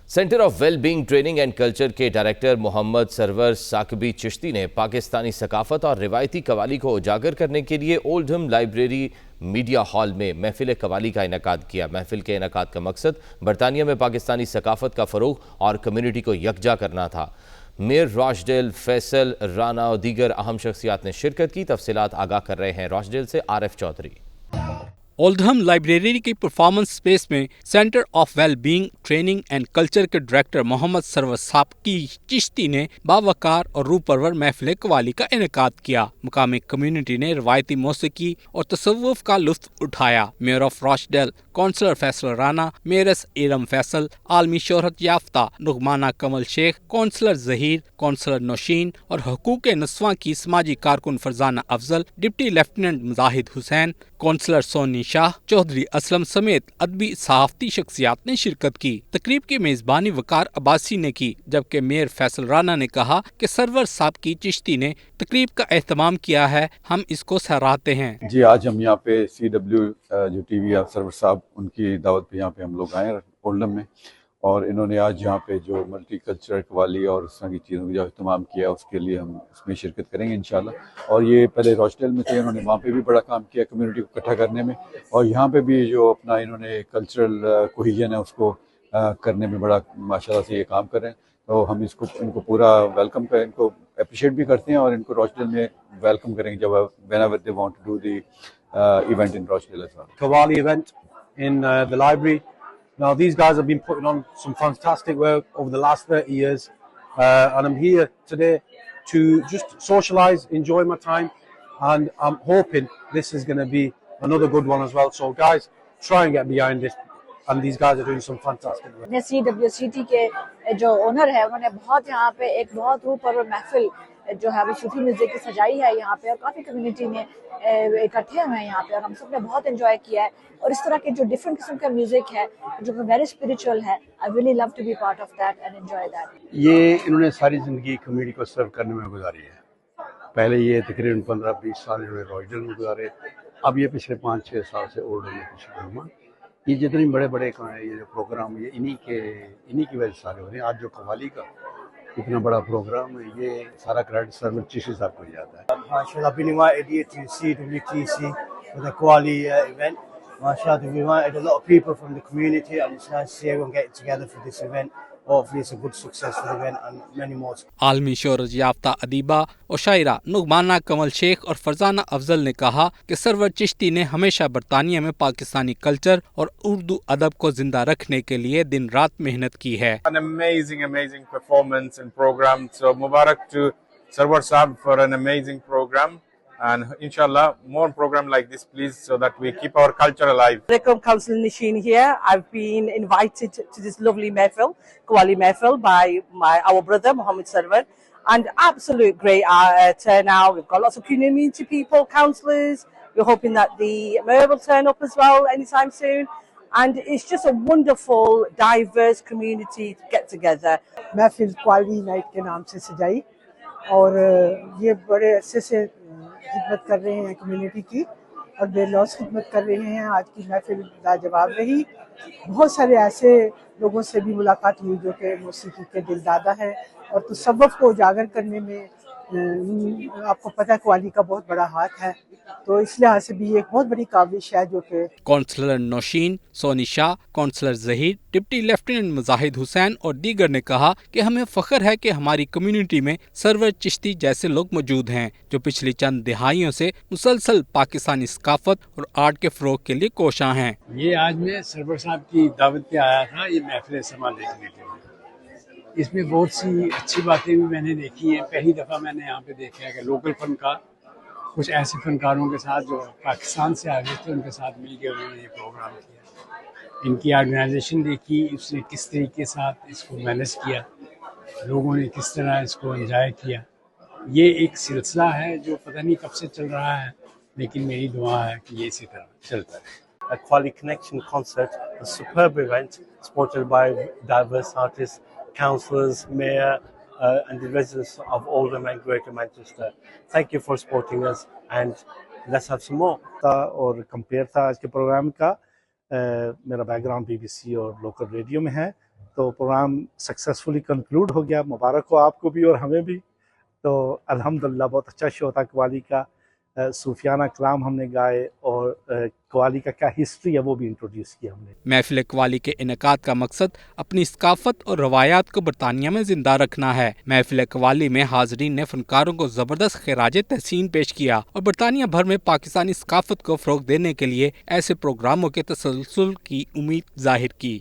Centre of well being training and culture کے director Muhammad Sarwar Saqibi Chishti نے پاکستانی ثقافت اور روایتی قوالی کو اجاگر کرنے کے لیے اولڈہم لائبریری میڈیا ہال میں محفل قوالی کا انعقاد کیا۔ محفل کے انعقاد کا مقصد برطانیہ میں پاکستانی ثقافت کا فروغ اور کمیونٹی کو یکجا کرنا تھا۔ میئر راشڈیل، فیصل رانا اور دیگر اہم شخصیات نے شرکت کی۔ تفصیلات آگاہ کر رہے ہیں راشڈیل سے عارف چودھری۔ اولڈہم لائبریری کی پرفارمنس اسپیس میں centre of well being training and culture کے ڈائریکٹر محمد سرور ثاقبی چشتی نے باوقار اور روح پرور محفل قوالی کا انعقاد کیا۔ مقامی کمیونٹی نے روایتی موسیقی اور تصوف کا لطف اٹھایا۔ Mayor of Rochdale councillor Faisal Rana, mayoress Iram Faisal, عالمی شہرت یافتہ نعمانہ کمل شیخ، کونسلر ظہیر، کونسلر نوشین اور حقوق نسواں کی سماجی کارکن فرزانہ افضل، ڈپٹی لیفٹیننٹ مزاحد حسین، کونسلر سونی شاہ، چودھری اسلم سمیت ادبی صحافتی شخصیات نے شرکت کی۔ تقریب کی میزبانی وقار عباسی نے کی، جبکہ میئر فیصل رانا نے کہا کہ سرور ثاقبی چشتی نے تقریب کا اہتمام کیا ہے، ہم اس کو سراہتے ہیں۔ جی آج ہم یہاں پہ CW جو ٹی وی سرور صاحب ان کی دعوت پہ یہاں پہ ہم لوگ آئے ہیں اولڈہم میں، اور انہوں نے آج یہاں پہ جو ملٹی کلچرل قوالی اور اس طرح کی چیزوں کا جو اہتمام کیا اس کے لیے ہم اس میں شرکت کریں گے انشاءاللہ۔ اور یہ پہلے راشڈیل میں تھے، انہوں نے وہاں پہ بھی بڑا کام کیا کمیونٹی کو اکٹھا کرنے میں، اور یہاں پہ بھی جو اپنا انہوں نے کلچرل کوہیژن ہے اس کو کرنے میں بڑا ماشاءاللہ سے یہ کام کر رہے ہیں۔ تو ہم ان کو پورا ویلکم کریں، ان کو اپریشیٹ بھی کرتے ہیں، اور ان کو راشڈیل میں ویلکم کریں گے جب whenever they want to do the event in Rochdale as well. Qawwali event in the library. Now these guys have been putting on some fantastic work over the last 30 years, and I'm here today to just socialize, enjoy my time, and I'm hoping this is going to be another good one as well. So guys, try and get behind this, and these guys are doing some fantastic work. CWCT کے جو owner ہے انہوں نے بہت یہاں پہ ایک بہت روح پرور محفل جو ہے وہ صوفی میوزک کی سجائی ہے یہاں پہ، اور کافی کمیونٹی میں اکٹھے ہوئے ہیں یہاں پہ، اور ہم سب نے بہت انجوائے کیا ہے۔ اور اس طرح کے جو ڈفرینٹ قسم کا میوزک ہے جو کہ ویری اسپریچول ہے، I really love to be part of that and enjoy that. یہ انہوں نے ساری زندگی کمیونٹی کو سرو کرنے میں گزاری ہے۔ پہلے یہ تقریباً 15-20 سال انہوں نے راشڈیل میں گزارے، اب یہ پچھلے 5-6 سال سے اولڈہم میں شامل ہوا۔ یہ جتنے بڑے بڑے یہ جو پروگرام یہ انہی کی وجہ سے سارے ہو رہے ہیں۔ آج جو قوالی کا اتنا بڑا پروگرام ہے، یہ سارا کریڈٹ سرور چشتی صاحب کو جاتا ہے۔ MashaAllah, I've been invited here to CWTC for the Qawwali event. MashaAllah, we've invited a lot of people from the community, and it's nice to see everyone getting together for this event. Hopefully it's a good successful event and many more. عالمی شہرت یافتہ ادیبہ اور شاعرہ نعمانہ کمل شیخ اور فرزانہ افضل نے کہا کہ سرور چشتی نے ہمیشہ برطانیہ میں پاکستانی کلچر اور اردو ادب کو زندہ رکھنے کے لیے دن رات محنت کی ہے۔ An amazing performance and program. So Mubarak to Sarwar Saab for an amazing program, and inshallah more program like this please, so that we keep our culture alive. Alaikum, Councillor Nasheen here. I've been invited to this lovely mehfil, Qawwali mehfil, by our brother Muhammad Sarwar, and absolute great turnout. We've got lots of community people, councillors. We're hoping that the mayor will turn up as well anytime soon. And it's just a wonderful, diverse community to get together. محفل قوالی night کے نام سے سجائی، اور یہ بڑے عرصے سے خدمت کر رہے ہیں کمیونٹی کی، اور بے لوث خدمت کر رہے ہیں۔ آج کی محفل لاجواب رہی، بہت سارے ایسے لوگوں سے بھی ملاقات ہوئی جو کہ موسیقی کے دل دادا ہے، اور تصوف کو اجاگر کرنے میں آپ کو پتہ ہے قوالی کا بہت بڑا ہاتھ ہے، تو اس لحاظ سے بھی یہ ایک بہت بڑی کاوش ہے جو کہ کونسلر نوشین، سونی شاہ، کونسلر ظہیر، ڈپٹی لیفٹیننٹ مزاحد حسین اور دیگر نے کہا کہ ہمیں فخر ہے کہ ہماری کمیونٹی میں سرور چشتی جیسے لوگ موجود ہیں جو پچھلی چند دہائیوں سے مسلسل پاکستانی ثقافت اور آرٹ کے فروغ کے لیے کوشاں ہیں۔ یہ آج میں سرور صاحب کی دعوت پہ آیا تھا یہ محفل سما دیکھنے کے لیے۔ اس میں بہت سی اچھی باتیں بھی میں نے دیکھی ہیں۔ پہلی دفعہ میں نے یہاں پہ دیکھا ہے کہ لوکل فنکار کچھ ایسے فنکاروں کے ساتھ جو پاکستان سے آگے تھے ان کے ساتھ مل کے انہوں نے یہ پروگرام کیا۔ ان کی آرگنائزیشن دیکھی، اس نے کس طریقے ساتھ اس کو مینیج کیا، لوگوں نے کس طرح اس کو انجوائے کیا۔ یہ ایک سلسلہ ہے جو پتہ نہیں کب سے چل رہا ہے، لیکن میری دعا ہے کہ یہ اسی طرح چلتا رہے۔ A Qawwali Connection concert, a superb event supported by diverse artists, councillors, mayor, and the residents of Oldham and Greater Manchester. Thank you for supporting us, and let's have some more. اور compare تھا آج کے programme کا۔ میرا back ground BBC اور local radio میں ہے، تو پروگرام سکسیزفلی کنکلوڈ ہو گیا. مبارک ہو آپ کو بھی اور ہمیں بھی. تو الحمدللہ بہت اچھا شو تھا قوالی کا. صوفیانہ کلام ہم نے گائے اور قوالی کا کیا ہسٹری ہے وہ بھی انٹروڈیوس کیا ہم نے. محفل قوالی کے انعقاد کا مقصد اپنی ثقافت اور روایات کو برطانیہ میں زندہ رکھنا ہے. محفل قوالی میں حاضرین نے فنکاروں کو زبردست خراج تحسین پیش کیا اور برطانیہ بھر میں پاکستانی ثقافت کو فروغ دینے کے لیے ایسے پروگراموں کے تسلسل کی امید ظاہر کی.